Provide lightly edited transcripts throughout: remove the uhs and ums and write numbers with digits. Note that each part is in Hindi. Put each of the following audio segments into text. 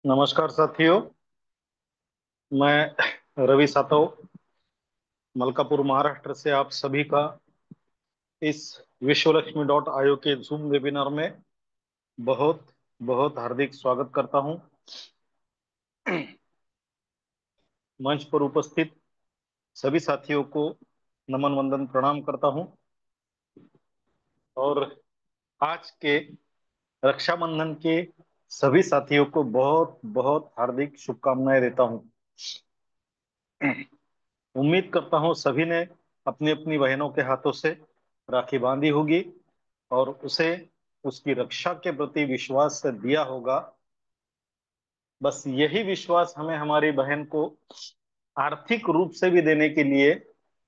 नमस्कार साथियों। मैं रवि सातव, मलकापुर, महाराष्ट्र से आप सभी का इस विश्वलक्ष्मी डॉट आयोग के जूम वेबिनार में बहुत बहुत हार्दिक स्वागत करता हूं। मंच पर उपस्थित सभी साथियों को नमन वंदन प्रणाम करता हूं और आज के रक्षाबंधन के सभी साथियों को बहुत बहुत हार्दिक शुभकामनाएं देता हूं। उम्मीद करता हूं सभी ने अपनी अपनी बहनों के हाथों से राखी बांधी होगी और उसे उसकी रक्षा के प्रति विश्वास से दिया होगा। बस यही विश्वास हमें हमारी बहन को आर्थिक रूप से भी देने के लिए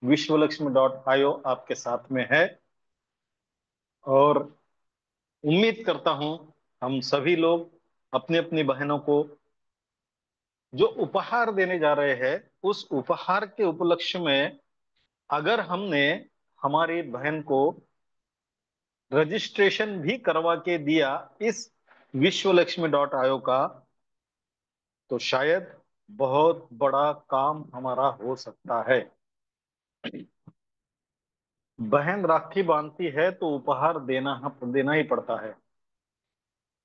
विश्वलक्ष्मी डॉट आईओ आपके साथ में है। और उम्मीद करता हूं हम सभी लोग अपनी अपनी बहनों को जो उपहार देने जा रहे हैं उस उपहार के उपलक्ष्य में अगर हमने हमारी बहन को रजिस्ट्रेशन भी करवा के दिया इस विश्वलक्ष्मी डॉट आयो का, तो शायद बहुत बड़ा काम हमारा हो सकता है। बहन राखी बांधती है तो उपहार देना ही पड़ता है,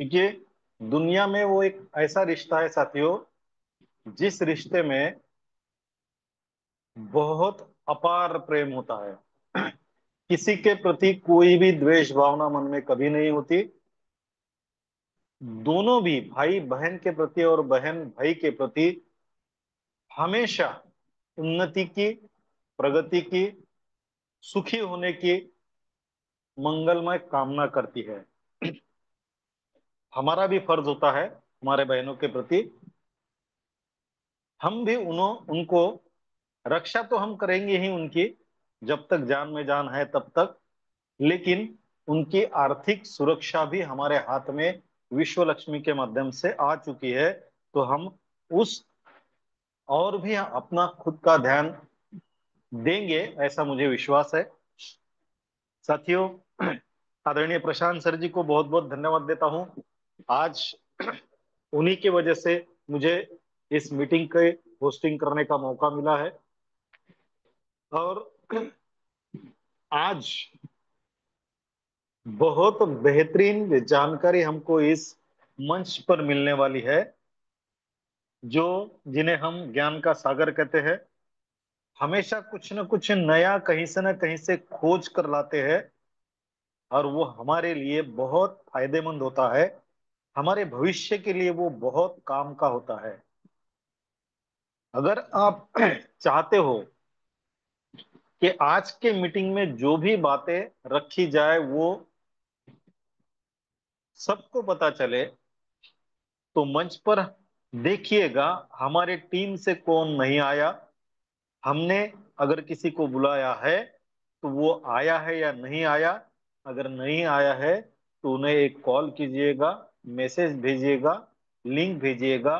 क्योंकि दुनिया में वो एक ऐसा रिश्ता है साथियों, जिस रिश्ते में बहुत अपार प्रेम होता है। किसी के प्रति कोई भी द्वेष भावना मन में कभी नहीं होती। दोनों भी, भाई बहन के प्रति और बहन भाई के प्रति, हमेशा उन्नति की, प्रगति की, सुखी होने की मंगलमय कामना करती है। हमारा भी फर्ज होता है हमारे बहनों के प्रति, हम भी उनको रक्षा तो हम करेंगे ही उनकी, जब तक जान में जान है तब तक। लेकिन उनकी आर्थिक सुरक्षा भी हमारे हाथ में विश्व लक्ष्मी के माध्यम से आ चुकी है, तो हम उस और भी अपना खुद का ध्यान देंगे, ऐसा मुझे विश्वास है। साथियों, आदरणीय प्रशांत सर जी को बहुत बहुत धन्यवाद देता हूं। आज उन्हीं की वजह से मुझे इस मीटिंग के होस्टिंग करने का मौका मिला है और आज बहुत बेहतरीन जानकारी हमको इस मंच पर मिलने वाली है, जो जिन्हें हम ज्ञान का सागर कहते हैं। हमेशा कुछ न कुछ नया कहीं से न कहीं से खोज कर लाते हैं और वो हमारे लिए बहुत फायदेमंद होता है, हमारे भविष्य के लिए वो बहुत काम का होता है। अगर आप चाहते हो कि आज के मीटिंग में जो भी बातें रखी जाए वो सबको पता चले, तो मंच पर देखिएगा हमारे टीम से कौन नहीं आया। हमने अगर किसी को बुलाया है तो वो आया है या नहीं आया। अगर नहीं आया है तो उन्हें एक कॉल कीजिएगा, मैसेज भेजिएगा, लिंक भेजिएगा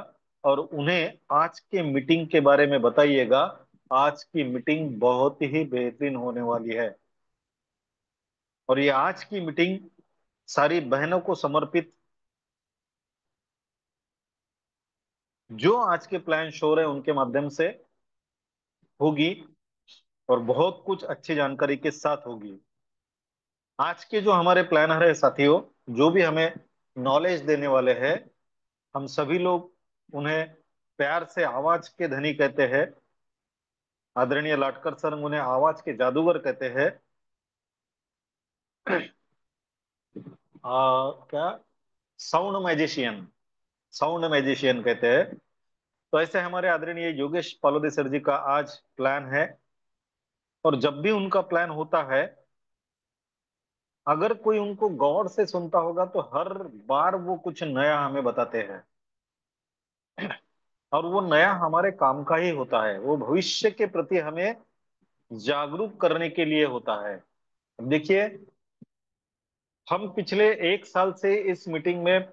और उन्हें आज के मीटिंग के बारे में बताइएगा। आज की मीटिंग बहुत ही बेहतरीन होने वाली है और ये आज की मीटिंग सारी बहनों को समर्पित, जो आज के प्लान शो रहे हैं उनके माध्यम से होगी और बहुत कुछ अच्छी जानकारी के साथ होगी। आज के जो हमारे प्लानर है साथियों, जो भी हमें नॉलेज देने वाले हैं, हम सभी लोग उन्हें प्यार से आवाज के धनी कहते हैं। आदरणीय लाटकर सर उन्हें आवाज के जादूगर कहते हैं। क्या, साउंड मैजिशियन, साउंड मैजिशियन कहते हैं। तो ऐसे हमारे आदरणीय योगेश पालोदे सर जी का आज प्लान है और जब भी उनका प्लान होता है, अगर कोई उनको गौर से सुनता होगा तो हर बार वो कुछ नया हमें बताते हैं और वो नया हमारे काम का ही होता है। वो भविष्य के प्रति हमें जागरूक करने के लिए होता है। अब देखिए, हम पिछले एक साल से इस मीटिंग में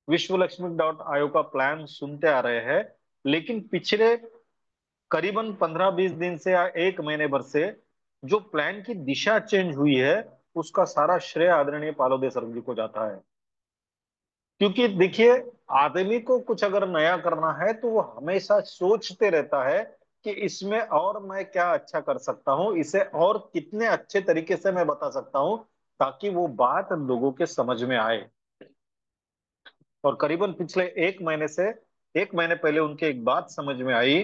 विश्व लक्ष्मी डॉट आयोग का प्लान सुनते आ रहे हैं, लेकिन पिछले करीबन 15-20 दिन से या एक महीने भर से जो प्लान की दिशा चेंज हुई है, उसका सारा श्रेय आदरणीय पालोदे सर जी को जाता है। क्योंकि देखिए, आदमी को कुछ अगर नया करना है तो वो हमेशा सोचते रहता है कि इसमें और मैं क्या अच्छा कर सकता हूँ, इसे और कितने अच्छे तरीके से मैं बता सकता हूँ ताकि वो बात लोगों के समझ में आए। और करीबन पिछले एक महीने पहले उनके एक बात समझ में आई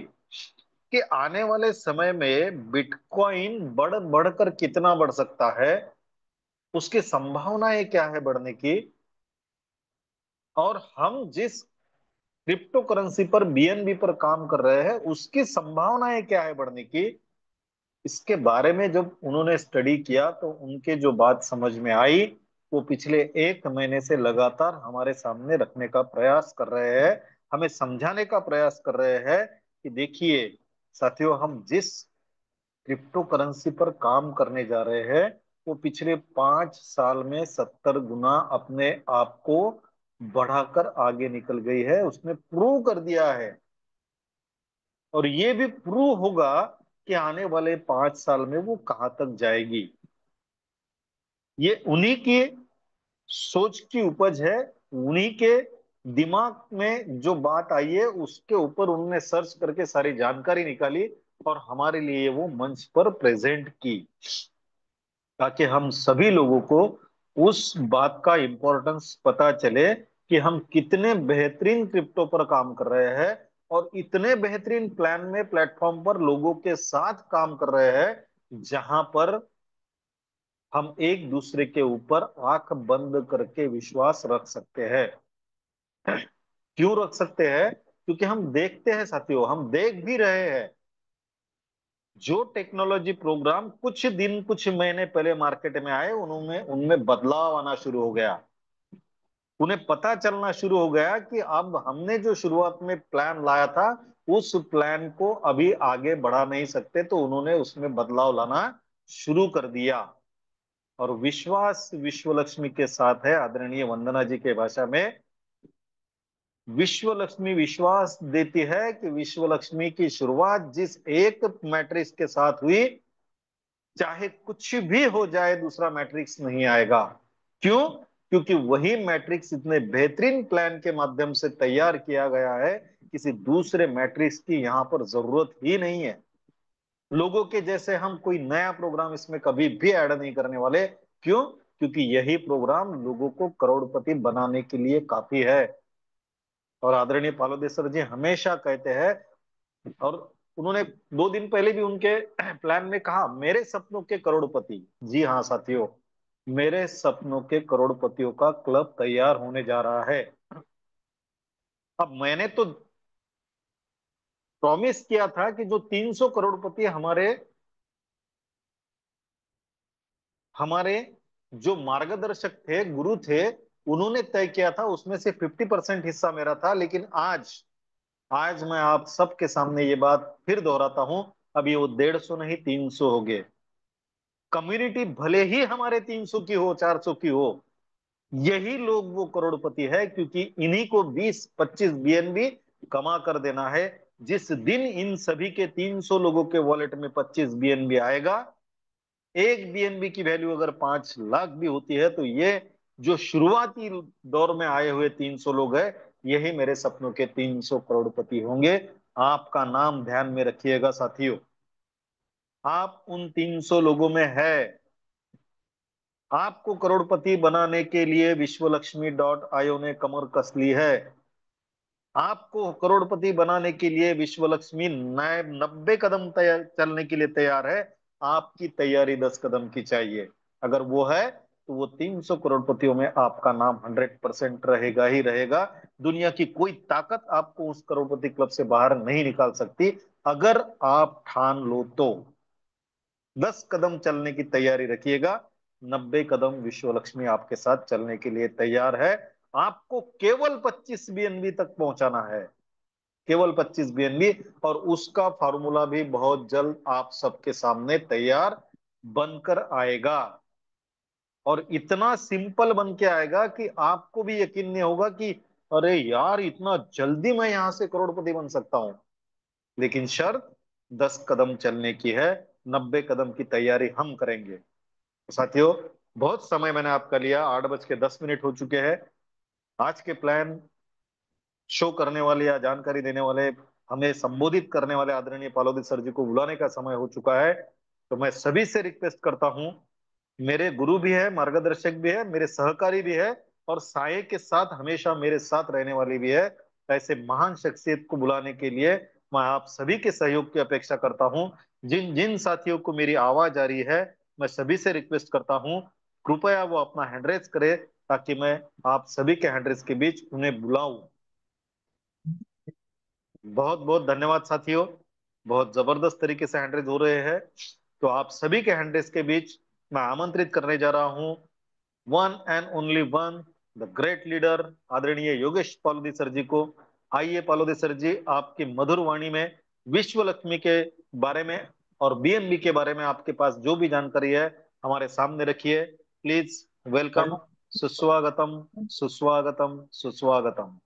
कि आने वाले समय में बिटकॉइन बढ़ बढ़कर कितना बढ़ सकता है, उसकी संभावनाएं क्या है बढ़ने की, और हम जिस क्रिप्टो करेंसी पर बीएनबी पर काम कर रहे हैं उसकी संभावनाएं क्या है बढ़ने की। इसके बारे में जब उन्होंने स्टडी किया तो उनके जो बात समझ में आई, वो पिछले एक महीने से लगातार हमारे सामने रखने का प्रयास कर रहे हैं, हमें समझाने का प्रयास कर रहे हैं कि देखिए साथियों, हम जिस क्रिप्टो करेंसी पर काम करने जा रहे हैं वो पिछले 5 साल में 70 गुना अपने आप को बढ़ाकर आगे निकल गई है, उसने प्रूव कर दिया है। और ये भी प्रूव होगा कि आने वाले 5 साल में वो कहां तक जाएगी। ये उन्हीं की सोच की उपज है, उन्हीं के दिमाग में जो बात आई है उसके ऊपर उन्होंने सर्च करके सारी जानकारी निकाली और हमारे लिए वो मंच पर प्रेजेंट की, ताकि हम सभी लोगों को उस बात का इम्पोर्टेंस पता चले कि हम कितने बेहतरीन क्रिप्टो पर काम कर रहे हैं और इतने बेहतरीन प्लान में प्लेटफॉर्म पर लोगों के साथ काम कर रहे हैं जहां पर हम एक दूसरे के ऊपर आंख बंद करके विश्वास रख सकते हैं। क्यों रख सकते हैं? क्योंकि हम देखते हैं साथियों, हम देख भी रहे हैं जो टेक्नोलॉजी प्रोग्राम कुछ महीने पहले मार्केट में आए उनमें उनमें बदलाव आना शुरू हो गया। उन्हें पता चलना शुरू हो गया कि अब हमने जो शुरुआत में प्लान लाया था उस प्लान को अभी आगे बढ़ा नहीं सकते, तो उन्होंने उसमें बदलाव लाना शुरू कर दिया। और विश्वास विश्व लक्ष्मी के साथ है, आदरणीय वंदना जी के भाषा में विश्व लक्ष्मी विश्वास देती है कि विश्व लक्ष्मी की शुरुआत जिस एक मैट्रिक्स के साथ हुई, चाहे कुछ भी हो जाए दूसरा मैट्रिक्स नहीं आएगा। क्यों? क्योंकि वही मैट्रिक्स इतने बेहतरीन प्लान के माध्यम से तैयार किया गया है, किसी दूसरे मैट्रिक्स की यहां पर जरूरत ही नहीं है। लोगों के जैसे हम कोई नया प्रोग्राम इसमें कभी भी ऐड नहीं करने वाले। क्यों? क्योंकि यही प्रोग्राम लोगों को करोड़पति बनाने के लिए काफी है। और आदरणीय पालोदेश्वर जी हमेशा कहते हैं, और उन्होंने 2 दिन पहले भी उनके प्लान में कहा, मेरे सपनों के करोड़पति। जी हाँ साथियों, मेरे सपनों के करोड़पतियों का क्लब तैयार होने जा रहा है। अब मैंने तो प्रॉमिस किया था कि जो 300 करोड़पति हमारे हमारे जो मार्गदर्शक थे, गुरु थे, उन्होंने तय किया था उसमें से 50% हिस्सा मेरा था। लेकिन आज आज मैं आप सबके सामने ये बात फिर दोहराता हूं, अभी वो 150 नहीं 300 हो गए। कम्युनिटी भले ही हमारे 300 की हो 400 की हो, यही लोग वो करोड़पति है, क्योंकि इन्हीं को 20-25 बीएनबी कमा कर देना है। जिस दिन इन सभी के 300 लोगों के वॉलेट में 25 बीएनबी आएगा, एक बीएनबी की वैल्यू अगर 5 लाख भी होती है, तो ये जो शुरुआती दौर में आए हुए 300 लोग हैं, यही मेरे सपनों के 300 करोड़पति होंगे। आपका नाम ध्यान में रखिएगा साथियों, आप उन 300 लोगों में है। आपको करोड़पति बनाने के लिए विश्वलक्ष्मी.io ने कमर कस ली है। आपको करोड़पति बनाने के लिए विश्वलक्ष्मी नए 90 कदम तैयार चलने के लिए तैयार है। आपकी तैयारी 10 कदम की चाहिए। अगर वो है तो वो 300 करोड़पतियों में आपका नाम 100% रहेगा ही रहेगा। दुनिया की कोई ताकत आपको उस करोड़पति क्लब से बाहर नहीं निकाल सकती, अगर आप ठान लो तो। 10 कदम चलने की तैयारी रखिएगा, 90 कदम विश्व लक्ष्मी आपके साथ चलने के लिए तैयार है। आपको केवल 25 बीएनबी तक पहुंचाना है, केवल 25 बीएनबी। और उसका फॉर्मूला भी बहुत जल्द आप सबके सामने तैयार बनकर आएगा। और इतना सिंपल बन के आएगा कि आपको भी यकीन नहीं होगा कि अरे यार इतना जल्दी मैं यहां से करोड़पति बन सकता हूं। लेकिन शर्त 10 कदम चलने की है, 90 कदम की तैयारी हम करेंगे। तो साथियों, बहुत समय मैंने आपका लिया, 8:10 हो चुके हैं। आज के प्लान शो करने वाले या जानकारी देने वाले, हमें संबोधित करने वाले आदरणीय पालोदी सर जी को बुलाने का समय हो चुका है। तो मैं सभी से रिक्वेस्ट करता हूँ, मेरे गुरु भी है, मार्गदर्शक भी है, मेरे सहकारी भी है, और साये के साथ हमेशा मेरे साथ रहने वाली भी है। ऐसे महान शख्सियत को बुलाने के लिए मैं आप सभी के सहयोग की अपेक्षा करता हूँ। जिन जिन साथियों को मेरी आवाज आ रही है, मैं सभी से रिक्वेस्ट करता हूँ, कृपया वो अपना हैंड रेज करे, ताकि मैं आप सभी के हैंड रेज के बीच उन्हें बुलाऊं। बहुत बहुत धन्यवाद साथियों। बहुत जबरदस्त तरीके से हैंड रेज हो रहे हैं। तो आप सभी के हैंड रेज के बीच मैं आमंत्रित करने जा रहा हूँ one and only one, the great leader, आदरणीय योगेश पालोदी सर जी को। आइए पालोदी सर जी, आपकी मधुर वाणी में विश्व लक्ष्मी के बारे में और बीएमबी के बारे में आपके पास जो भी जानकारी है हमारे सामने रखिए। Please welcome. सुस्वागतम, सुस्वागतम, सुस्वागतम।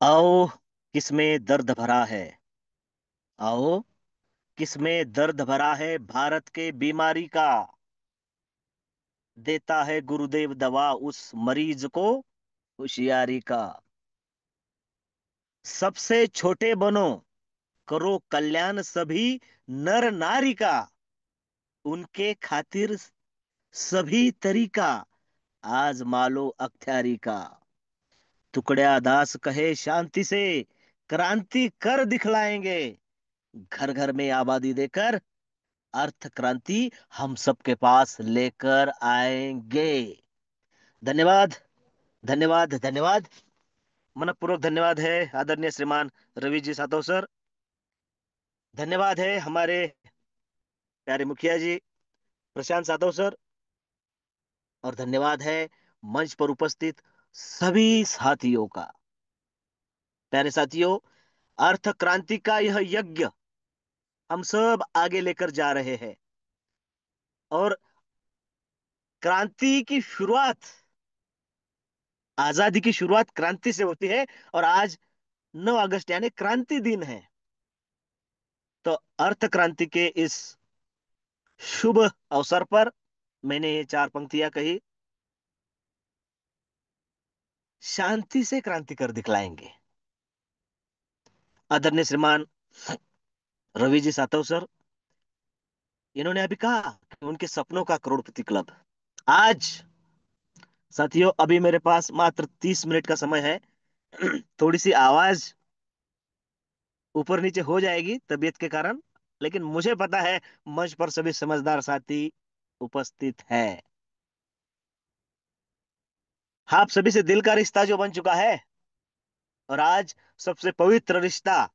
आओ, किसमें दर्द भरा है। आओ, किसमें दर्द भरा है भारत के बीमारी का। देता है गुरुदेव दवा उस मरीज को होशियारी का। सबसे छोटे बनो, करो कल्याण सभी नर नारी का। उनके खातिर सभी तरीका आजमा लो अख्तियारी का। टुकड़िया दास कहे शांति से, क्रांति कर दिखलाएंगे। घर घर में आबादी देकर अर्थ क्रांति हम सबके पास लेकर आएंगे। धन्यवाद, धन्यवाद, धन्यवाद। मनपूर्वक धन्यवाद है आदरणीय श्रीमान रवि जी सातव सर। धन्यवाद है हमारे प्यारे मुखिया जी प्रशांत सातव सर। और धन्यवाद है मंच पर उपस्थित सभी साथियों का। प्यारे साथियों, अर्थ क्रांति का यह यज्ञ हम सब आगे लेकर जा रहे हैं। और क्रांति की शुरुआत, आजादी की शुरुआत क्रांति से होती है। और आज 9 अगस्त यानी क्रांति दिन है। तो अर्थ क्रांति के इस शुभ अवसर पर मैंने ये 4 पंक्तियां कही। शांति से क्रांति कर दिखलाएंगे। आदरणीय श्रीमान रवि जी सातव सर, इन्होंने अभी कहा कि उनके सपनों का करोड़पति क्लब। आज साथियों, अभी मेरे पास मात्र 30 मिनट का समय है। थोड़ी सी आवाज ऊपर नीचे हो जाएगी तबीयत के कारण, लेकिन मुझे पता है मंच पर सभी समझदार साथी उपस्थित है। आप सभी से दिल का रिश्ता जो बन चुका है, और आज सबसे पवित्र रिश्ता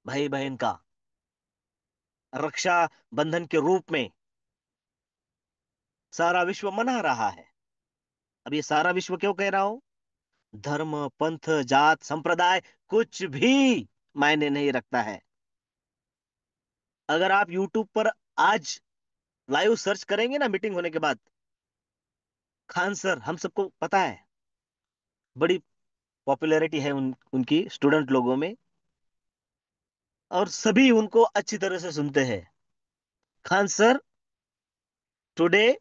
भाई बहन का, रक्षा बंधन के रूप में सारा विश्व मना रहा है। अब ये सारा विश्व क्यों कह रहा हूं? धर्म, पंथ, जात, संप्रदाय कुछ भी मायने नहीं रखता है। अगर आप YouTube पर आज लाइव सर्च करेंगे ना मीटिंग होने के बाद, खान सर, हम सबको पता है बड़ी पॉपुलैरिटी है उनकी स्टूडेंट लोगों में, और सभी उनको अच्छी तरह से सुनते हैं। Khan sir today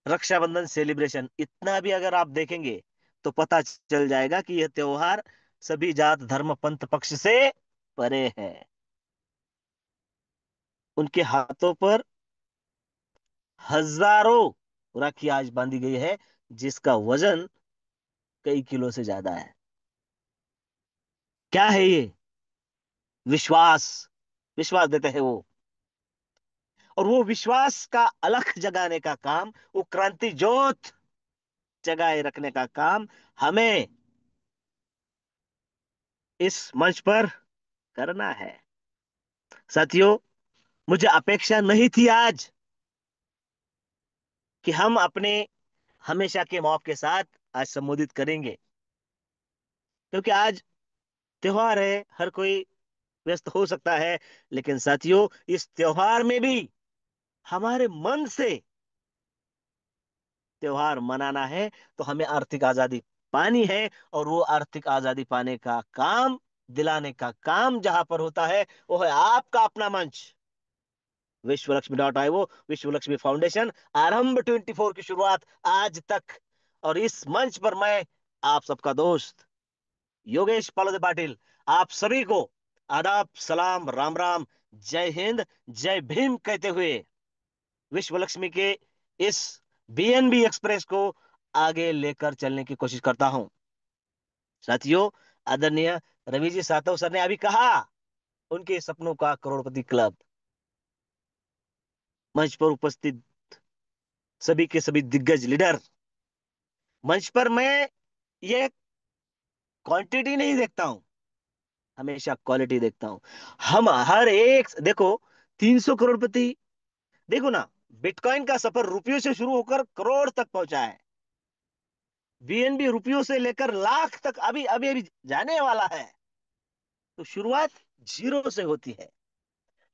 Rakshabandhan celebration, इतना भी अगर आप देखेंगे तो पता चल जाएगा कि यह त्योहार सभी जात धर्म पंथ पक्ष से परे है। उनके हाथों पर हजारों राखी आज बांधी गई है, जिसका वजन कई किलो से ज्यादा है। क्या है ये? विश्वास। विश्वास देते हैं वो। और वो विश्वास का अलख जगाने का काम, वो क्रांति ज्योत जगाए रखने का काम हमें इस मंच पर करना है। साथियों, मुझे अपेक्षा नहीं थी आज कि हम अपने हमेशा के मौके के साथ आज संबोधित करेंगे, क्योंकि आज त्योहार है, हर कोई व्यस्त हो सकता है। लेकिन साथियों, इस त्योहार में भी हमारे मन से त्योहार मनाना है। तो हमें आर्थिक आजादी पानी है, और वो आर्थिक आजादी पाने का काम, दिलाने का काम जहां पर होता है, वो है आपका अपना मंच। विश्वलक्ष्मी.io, विश्व लक्ष्मी फाउंडेशन, आरंभ 24 की शुरुआत आज तक। और इस मंच पर मैं, आप सबका दोस्त योगेश पालोदे पाटिल, आप सभी को आदाब, सलाम, राम राम, जय हिंद, जय भीम कहते हुए विश्व लक्ष्मी के इस बीएनबी एक्सप्रेस को आगे लेकर चलने की कोशिश करता हूं। साथियों, आदरणीय रवि जी सातव सर ने अभी कहा, उनके सपनों का करोड़पति क्लब, मंच पर उपस्थित सभी के सभी दिग्गज लीडर, मंच पर मैं ये क्वांटिटी नहीं देखता हूं, हमेशा क्वालिटी देखता हूं। हम हर एक देखो, 300 करोड़पति, देखो ना, बिटकॉइन का सफर रुपयों से शुरू होकर करोड़ तक पहुंचा है। बीएनबी रुपयों से लेकर लाख तक अभी अभी अभी जाने वाला है। तो शुरुआत जीरो से होती है,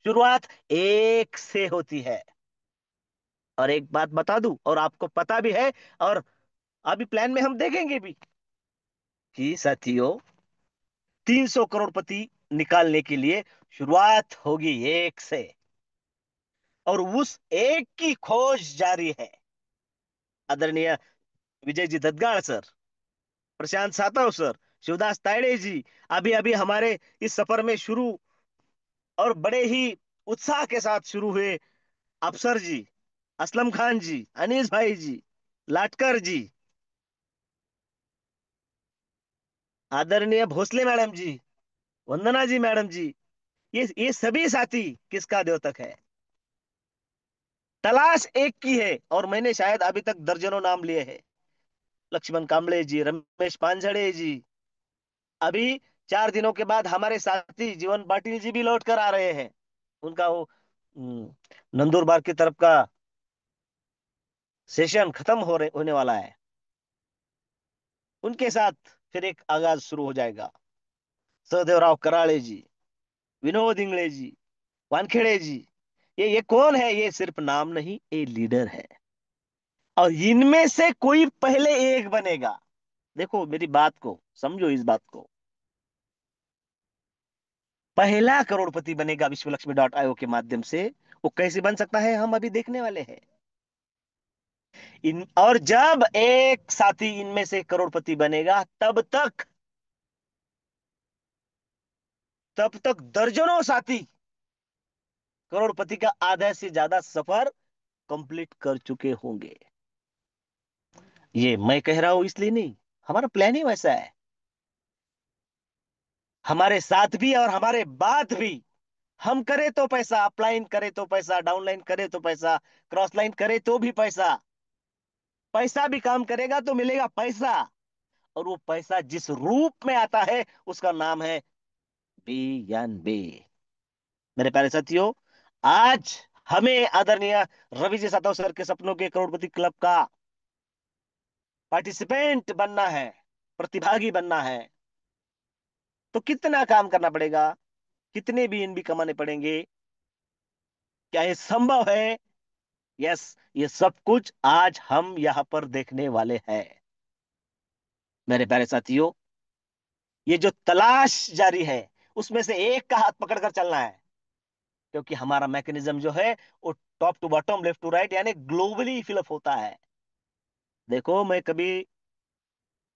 शुरुआत एक से होती है। और एक बात बता दूं, और आपको पता भी है, और अभी प्लान में हम देखेंगे भी, कि साथियों, 300 करोड़पति निकालने के लिए शुरुआत होगी एक से, और उस एक की खोज जारी है। आदरणीय विजय जी दद्गाड़ सर, प्रशांत सातव सर, शिवदास तायड़े जी अभी अभी हमारे इस सफर में शुरू, और बड़े ही उत्साह के साथ शुरू हुए। अफसर जी, असलम खान जी, अनीस भाई जी, लाटकर जी, आदरणीय भोसले मैडम जी, वंदना जी मैडम जी, ये सभी साथी किसका द्योतक है। तलाश एक की है, और मैंने शायद अभी तक दर्जनों नाम लिए हैं। लक्ष्मण कांबळे जी, रमेश पांझड़े जी, अभी 4 दिनों के बाद हमारे साथी जीवन पाटिल जी भी लौट कर आ रहे हैं। उनका वो नंदुरबार की तरफ का सेशन खत्म होने वाला है। उनके साथ फिर एक आगाज शुरू हो जाएगा। सहदेवराव कराळे जी, विनोद इंगले जी, वानखेड़े जी, ये कौन है? ये सिर्फ नाम नहीं, ये लीडर है। और इनमें से कोई पहले एक बनेगा। देखो, मेरी बात को समझो, इस बात को, पहला करोड़पति बनेगा विश्वलक्ष्मी.io के माध्यम से। वो कैसे बन सकता है, हम अभी देखने वाले हैं। इन और जब एक साथी इनमें से करोड़पति बनेगा, तब तक दर्जनों साथी करोड़पति का आधा से ज्यादा सफर कंप्लीट कर चुके होंगे। ये मैं कह रहा हूं इसलिए नहीं, हमारा प्लान ही वैसा है। हमारे साथ भी और हमारे बाद भी, हम करे तो पैसा, अपलाइन करे तो पैसा, डाउनलाइन करे तो पैसा, क्रॉस लाइन करे तो भी पैसा। पैसा भी काम करेगा तो मिलेगा पैसा। और वो पैसा जिस रूप में आता है, उसका नाम है बीएनबी। मेरे प्यारे साथियों, आज हमें आदरणीय रवि जी सातव सर के सपनों के करोड़पति क्लब का पार्टिसिपेंट बनना है, प्रतिभागी बनना है। तो कितना काम करना पड़ेगा, कितने बीएनबी कमाने पड़ेंगे, क्या ये संभव है? यस, ये सब कुछ आज हम यहां पर देखने वाले हैं। मेरे प्यारे साथियों, ये जो तलाश जारी है, उसमें से एक का हाथ पकड़कर चलना है। क्योंकि हमारा मैकेनिज्म जो है, वो top to bottom, left to right, यानी ग्लोबली फिलअप होता है। देखो, मैं कभी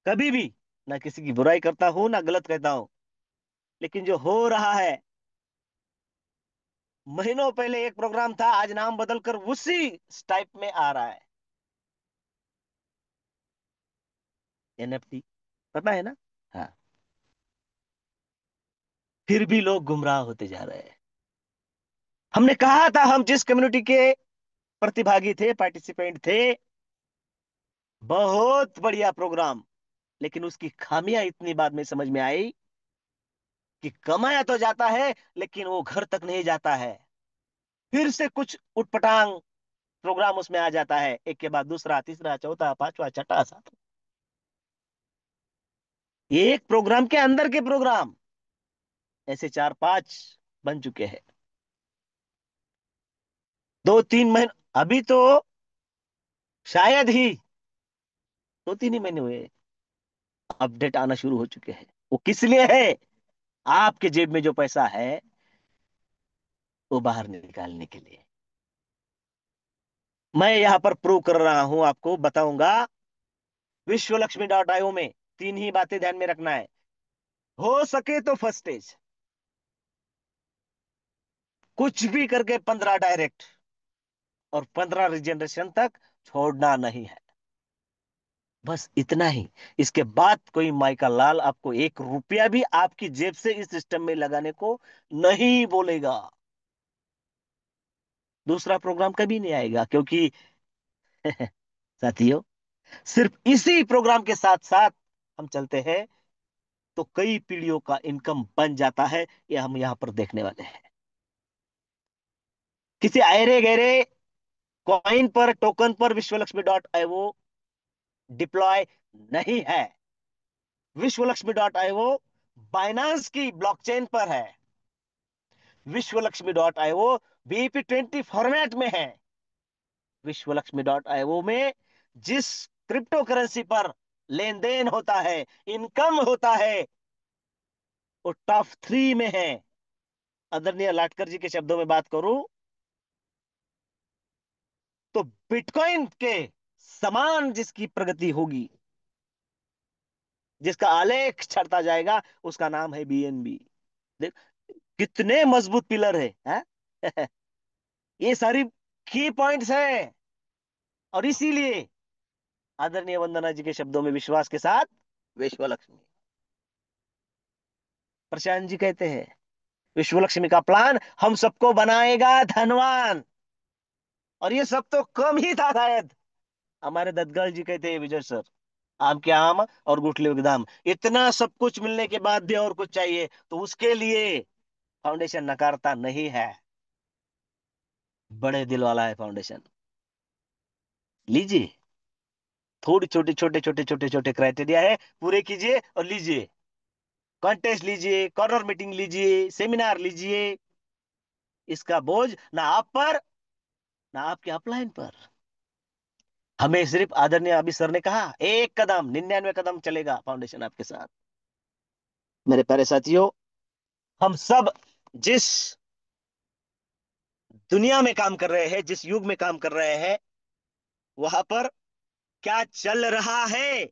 कभी भी ना किसी की बुराई करता हूं, ना गलत कहता हूं, लेकिन जो हो रहा है, महीनों पहले एक प्रोग्राम था, आज नाम बदलकर उसी टाइप में आ रहा है, एनएफटी, पता है ना? हाँ। फिर भी लोग गुमराह होते जा रहे हैं। हमने कहा था, हम जिस कम्युनिटी के प्रतिभागी थे, पार्टिसिपेंट थे, बहुत बढ़िया प्रोग्राम, लेकिन उसकी खामियां इतनी बाद में समझ में आई कि कमाया तो जाता है, लेकिन वो घर तक नहीं जाता है। फिर से कुछ उटपटांग प्रोग्राम उसमें आ जाता है, एक के बाद दूसरा, तीसरा, चौथा, पांचवा, छठा, सातवां, एक प्रोग्राम के अंदर के प्रोग्राम ऐसे 4-5 बन चुके हैं। 2-3 महीने, अभी तो शायद ही 2-3 ही महीने हुए, अपडेट आना शुरू हो चुके हैं। वो किस लिए है? आपके जेब में जो पैसा है, वो बाहर निकालने के लिए। मैं यहां पर प्रूव कर रहा हूं, आपको बताऊंगा। विश्वलक्ष्मी.io में तीन ही बातें ध्यान में रखना है। हो सके तो फर्स्ट स्टेज, कुछ भी करके 15 डायरेक्ट और 15 रिजनरेशन तक छोड़ना नहीं है। बस इतना ही। इसके बाद कोई माइका लाल आपको 1 रुपया भी आपकी जेब से इस सिस्टम में लगाने को नहीं बोलेगा। दूसरा प्रोग्राम कभी नहीं आएगा, क्योंकि साथियों, सिर्फ इसी प्रोग्राम के साथ साथ हम चलते हैं तो कई पीढ़ियों का इनकम बन जाता है। ये हम यहां पर देखने वाले हैं। किसी अरे गहरे कॉइन पर, टोकन पर विश्वलक्ष्मी.io डिप्लॉय नहीं है। विश्वलक्ष्मी.io बाइनांस की ब्लॉकचेन पर है। विश्वलक्ष्मी.io BEP20 फॉर्मेट में है। विश्वलक्ष्मी.io में जिस क्रिप्टो करेंसी पर लेन देन होता है, इनकम होता है, वो टॉप 3 में है। आदरणीय लाटकर जी के शब्दों में बात करूं तो बिटकॉइन के समान जिसकी प्रगति होगी, जिसका आलेख चढ़ता जाएगा, उसका नाम है BNB। देख कितने मजबूत पिलर है? ये सारी की पॉइंट्स हैं। और इसीलिए आदरणीय वंदना जी के शब्दों में विश्वास के साथ विश्व लक्ष्मी। प्रशांत जी कहते हैं विश्व लक्ष्मी का प्लान हम सबको बनाएगा धनवान। और ये सब तो कम ही था शायद। हमारे दत्तगल जी कहते हैं विजय सर, आम के आम और गुठलियों के दाम, इतना सब कुछ मिलने के बाद भी और कुछ चाहिए, तो उसके लिए फाउंडेशन नकारता नहीं है। बड़े दिल वाला है फाउंडेशन। लीजिए, थोड़ी छोटे छोटे छोटे छोटे छोटे क्राइटेरिया है, पूरे कीजिए और लीजिए। कॉन्टेस्ट लीजिए, कॉर्नर मीटिंग लीजिए, सेमिनार लीजिए। इसका बोझ ना आप पर, ना आपके अपलाइन पर। हमें सिर्फ आदरणीय अभी सर ने कहा 1 कदम, 99 कदम चलेगा फाउंडेशन आपके साथ। मेरे प्यारे साथियों, हम सब जिस दुनिया में काम कर रहे हैं, जिस युग में काम कर रहे हैं, वहां पर क्या चल रहा है,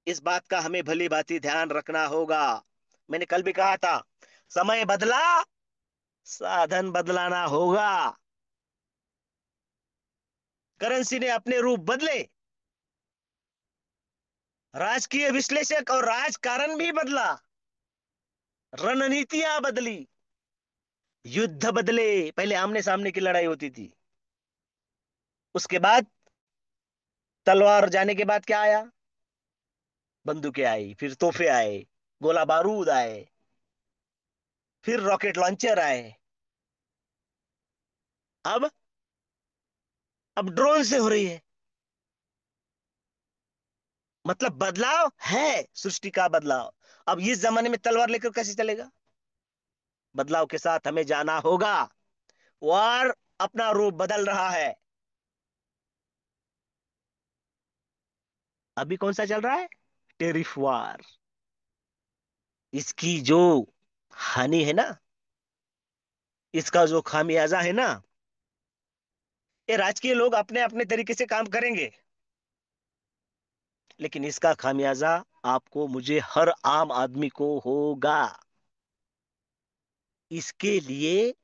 इस बात का हमें भली भांति ध्यान रखना होगा। मैंने कल भी कहा था, समय बदला, साधन बदलाना होगा। करेंसी ने अपने रूप बदले, राजकीय विश्लेषक और राजकारण भी बदला, रणनीतियां बदली, युद्ध बदले। पहले आमने सामने की लड़ाई होती थी, उसके बाद तलवार जाने के बाद क्या आया? बंदूकें आई, फिर तोहफे आए, गोला बारूद आए, फिर रॉकेट लॉन्चर आए। अब अब ड्रोन से हो रही है। मतलब बदलाव है, सृष्टि का बदलाव। अब इस जमाने में तलवार लेकर कैसे चलेगा? बदलाव के साथ हमें जाना होगा। वार अपना रूप बदल रहा है। अभी कौन सा चल रहा है? टेरिफ वार। इसकी जो हानि है ना, इसका जो खामियाजा है ना, ये राजकीय लोग अपने अपने तरीके से काम करेंगे, लेकिन इसका खामियाजा आपको, मुझे, हर आम आदमी को होगा। इसके लिए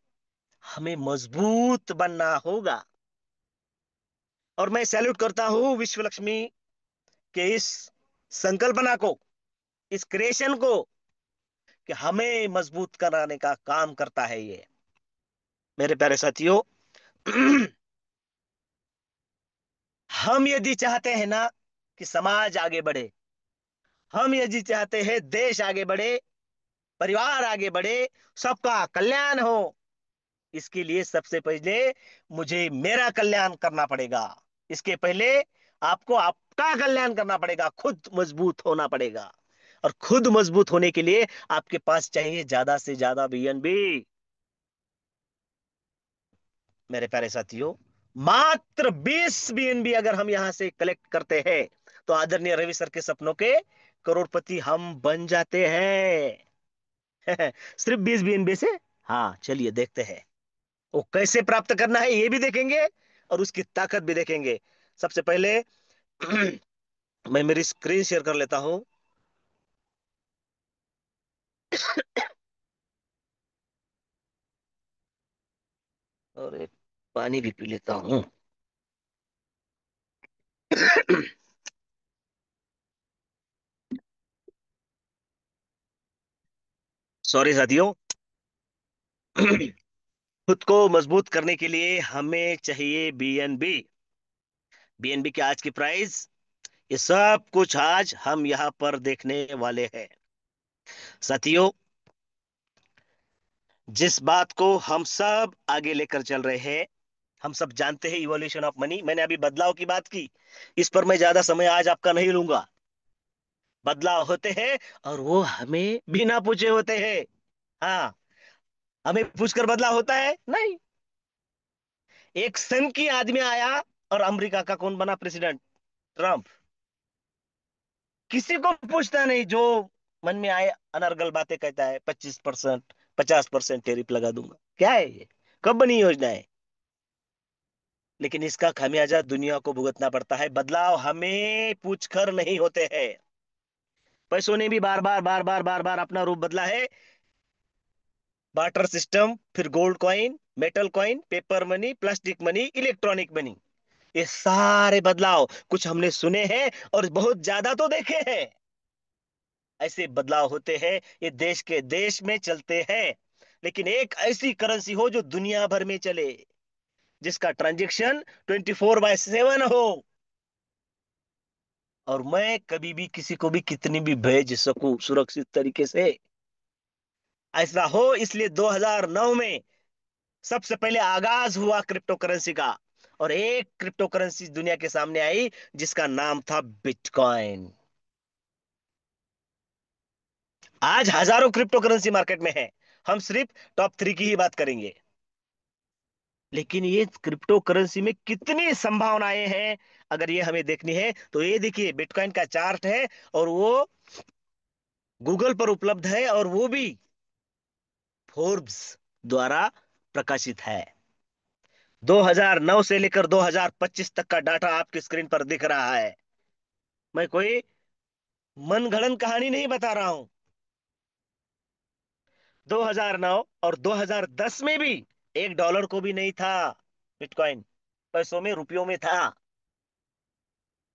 हमें मजबूत बनना होगा। और मैं सैल्यूट करता हूं विश्व लक्ष्मी के इस संकल्पना को, इस क्रिएशन को, कि हमें मजबूत कराने का काम करता है ये। मेरे प्यारे साथियों, हम यदि चाहते हैं ना कि समाज आगे बढ़े, हम यदि चाहते हैं देश आगे बढ़े, परिवार आगे बढ़े, सबका कल्याण हो, इसके लिए सबसे पहले मुझे मेरा कल्याण करना पड़ेगा। इसके पहले आपको आपका कल्याण करना पड़ेगा, खुद मजबूत होना पड़ेगा। और खुद मजबूत होने के लिए आपके पास चाहिए ज्यादा से ज्यादा BNB। मेरे प्यारे साथियों, मात्र 20 BNB अगर हम यहां से कलेक्ट करते हैं, तो आदरणीय रवि सर के सपनों के करोड़पति हम बन जाते हैं। सिर्फ 20 BNB से। हाँ, चलिए देखते हैं वो कैसे प्राप्त करना है, ये भी देखेंगे। और उसकी ताकत भी देखेंगे। सबसे पहले मैं मेरी स्क्रीन शेयर कर लेता हूं। और एक पानी भी पी लेता हूं। सॉरी साथियों। खुद को मजबूत करने के लिए हमें चाहिए बीएनबी। बीएनबी की आज की प्राइस, ये सब कुछ आज हम यहाँ पर देखने वाले हैं साथियों। जिस बात को हम सब आगे लेकर चल रहे हैं, हम सब जानते हैं इवोल्यूशन ऑफ मनी। मैंने अभी बदलाव की बात की, इस पर मैं ज्यादा समय आज आपका नहीं लूंगा। बदलाव होते हैं और वो हमें बिना पूछे होते हैं। हाँ, हमें पूछकर बदलाव होता है नहीं। एक सन की आदमी आया और अमेरिका का कौन बना प्रेसिडेंट? ट्रम्प। किसी को पूछता नहीं, जो मन में आए अनर्गल बातें कहता है। 25%, 50% टैरिफ लगा दूंगा। क्या है ये? कब बनी योजना है? लेकिन इसका खामियाजा दुनिया को भुगतना पड़ता है। बदलाव हमें पूछकर नहीं होते हैं। पैसों ने भी बार बार बार बार बार बार अपना रूप बदला है। बार्टर सिस्टम, फिर gold coin, metal coin, paper money, plastic money, electronic money, ये सारे बदलाव कुछ हमने सुने हैं और बहुत ज्यादा तो देखे हैं। ऐसे बदलाव होते हैं, ये देश के देश में चलते हैं। लेकिन एक ऐसी करेंसी हो जो दुनिया भर में चले, जिसका ट्रांजेक्शन 24/7 हो, और मैं कभी भी किसी को भी कितनी भी भेज सकूं सुरक्षित तरीके से। ऐसा हो, इसलिए 2009 में सबसे पहले आगाज हुआ क्रिप्टो करेंसी का। और एक क्रिप्टो करेंसी दुनिया के सामने आई जिसका नाम था बिटकॉइन। आज हजारों क्रिप्टो करेंसी मार्केट में है, हम सिर्फ टॉप 3 की ही बात करेंगे। लेकिन ये क्रिप्टो करेंसी में कितनी संभावनाएं हैं, अगर ये हमें देखनी है तो ये देखिए, बिटकॉइन का चार्ट है और वो गूगल पर उपलब्ध है, और वो भी फोर्ब्स द्वारा प्रकाशित है। 2009 से लेकर 2025 तक का डाटा आपकी स्क्रीन पर दिख रहा है। मैं कोई मनगढ़ंत कहानी नहीं बता रहा हूं। 2009 और 2010 में भी $1 को भी नहीं था बिटकॉइन। पैसों में, रुपयों में था।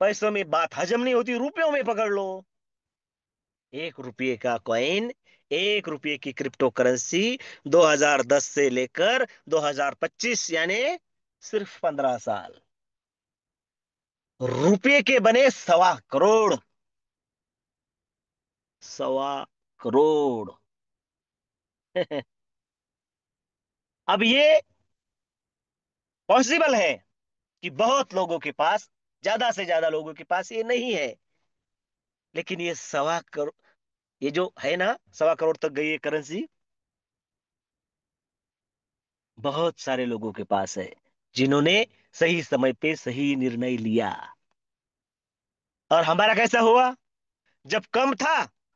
पैसों में बात हजम नहीं होती, रुपयों में पकड़ लो। ₹1 का कॉइन, ₹1 की क्रिप्टो करेंसी, 2010 से लेकर 2025, यानी सिर्फ 15 साल, रुपये के बने 1.25 करोड़। 1.25 करोड़। अब ये पॉसिबल है कि बहुत लोगों के पास, ज्यादा से ज्यादा लोगों के पास ये नहीं है। लेकिन ये 1.25 करोड़, ये जो है ना, 1.25 करोड़ तक गई ये करेंसी, बहुत सारे लोगों के पास है, जिन्होंने सही समय पे सही निर्णय लिया। और हमारा कैसा हुआ? जब कम था,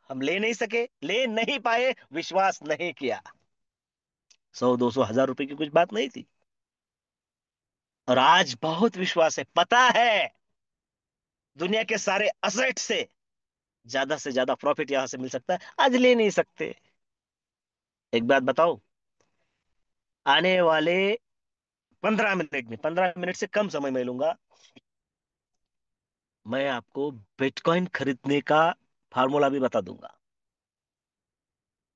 हम ले नहीं सके, ले नहीं पाए, विश्वास नहीं किया। 100, 200, ₹1000 की कुछ बात नहीं थी। और आज बहुत विश्वास है, पता है दुनिया के सारे असेट से ज्यादा प्रॉफिट यहां से मिल सकता है, आज ले नहीं सकते। एक बात बताओ, आने वाले 15 मिनट में, 15 मिनट से कम समय मैं लूंगा, मैं आपको बिटकॉइन खरीदने का फार्मूला भी बता दूंगा।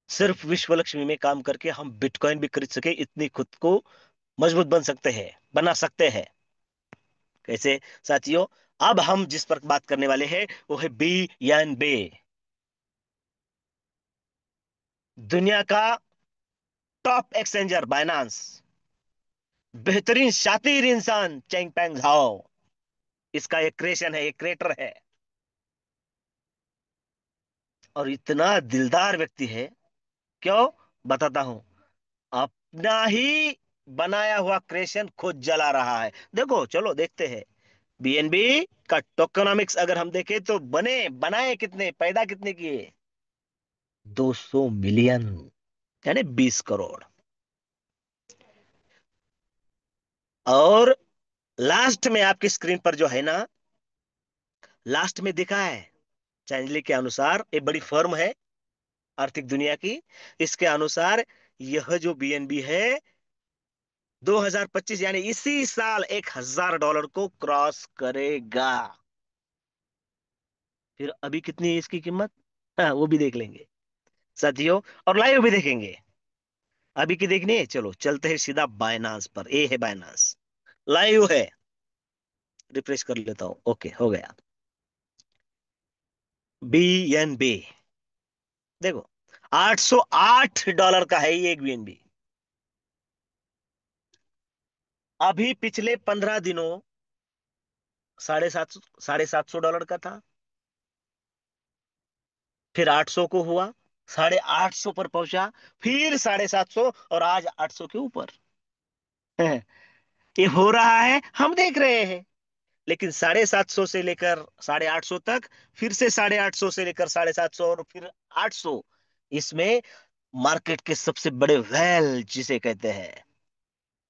सिर्फ विश्व लक्ष्मी में काम करके हम बिटकॉइन भी खरीद सके, इतनी खुद को मजबूत बन सकते हैं, बना सकते हैं। कैसे साथियों? अब हम जिस पर बात करने वाले हैं वो है BNB। दुनिया का टॉप एक्सचेंजर बाइनांस, बेहतरीन शातिर इंसान चेंगपेंग झाओ, इसका एक क्रिएशन है, एक क्रिएटर है, और इतना दिलदार व्यक्ति है। क्यों? बताता हूं। अपना ही बनाया हुआ क्रिएशन खुद जला रहा है। देखो, चलो देखते हैं। बीएनबी का टोकेनोमिक्स अगर हम देखें तो बनाए कितने, पैदा कितने किए? 200 मिलियन, यानी 20 करोड़। और लास्ट में आपकी स्क्रीन पर जो है ना, लास्ट में दिखा है, चैनली के अनुसार, एक बड़ी फर्म है आर्थिक दुनिया की, इसके अनुसार यह जो बीएनबी है 2025 यानी इसी साल $1,000 को क्रॉस करेगा। फिर अभी कितनी है इसकी कीमत, हाँ वो भी देख लेंगे साथियों, और लाइव भी देखेंगे। अभी की देखनी है, चलो चलते हैं सीधा बायनांस पर। ए है बायनांस, लाइव है, रिफ्रेश कर लेता हूं, ओके हो गया। बीएनबी देखो, $808 का है ये एक बीएनबी। अभी पिछले 15 दिनों $750 का था, फिर 800 को हुआ, 850 पर पहुंचा, फिर 750 और आज 800 के ऊपर है। ये हो रहा है, हम देख रहे हैं। लेकिन 750 से लेकर 850 तक, फिर से 850 से लेकर 750 और फिर 800, इसमें मार्केट के सबसे बड़े वेल जिसे कहते हैं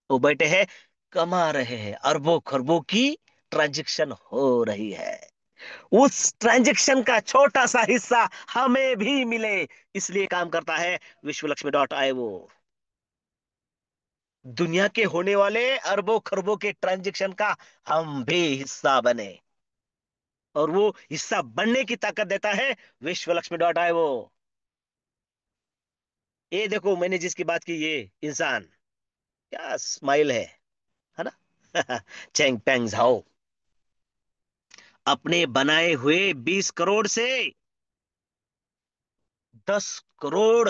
वो बैठे हैं, कमा रहे हैं, अरबों खरबों की ट्रांजैक्शन हो रही है। उस ट्रांजैक्शन का छोटा सा हिस्सा हमें भी मिले, इसलिए काम करता है विश्वलक्ष्मी.io। दुनिया के होने वाले अरबों खरबों के ट्रांजैक्शन का हम भी हिस्सा बने, और वो हिस्सा बनने की ताकत देता है विश्वलक्ष्मी.io। ये देखो मैंने जिसकी बात की, ये इंसान, क्या स्माइल है ना। चेंग पेंग झाओ अपने बनाए हुए 20 करोड़ से 10 करोड़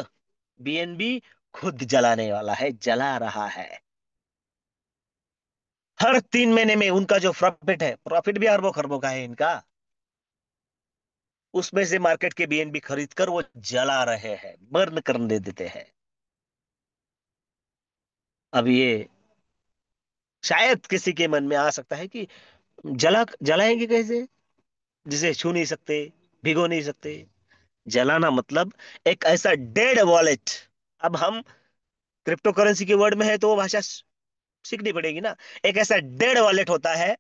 बीएनबी खुद जलाने वाला है, जला रहा है। हर 3 महीने में उनका जो प्रॉफिट है, प्रॉफिट भी अरबों खरबों का है इनका, उसमें से मार्केट के बीएनबी खरीद कर वो जला रहे हैं, बर्न करने देते हैं। अब ये शायद किसी के मन में आ सकता है कि जलाएंगे कैसे, जिसे छू नहीं सकते, भिगो नहीं सकते। जलाना मतलब एक ऐसा डेड वॉलेट, अब हम क्रिप्टो करेंसी के वर्ड में है तो वो भाषा सीखनी पड़ेगी ना। एक ऐसा डेड वॉलेट होता है,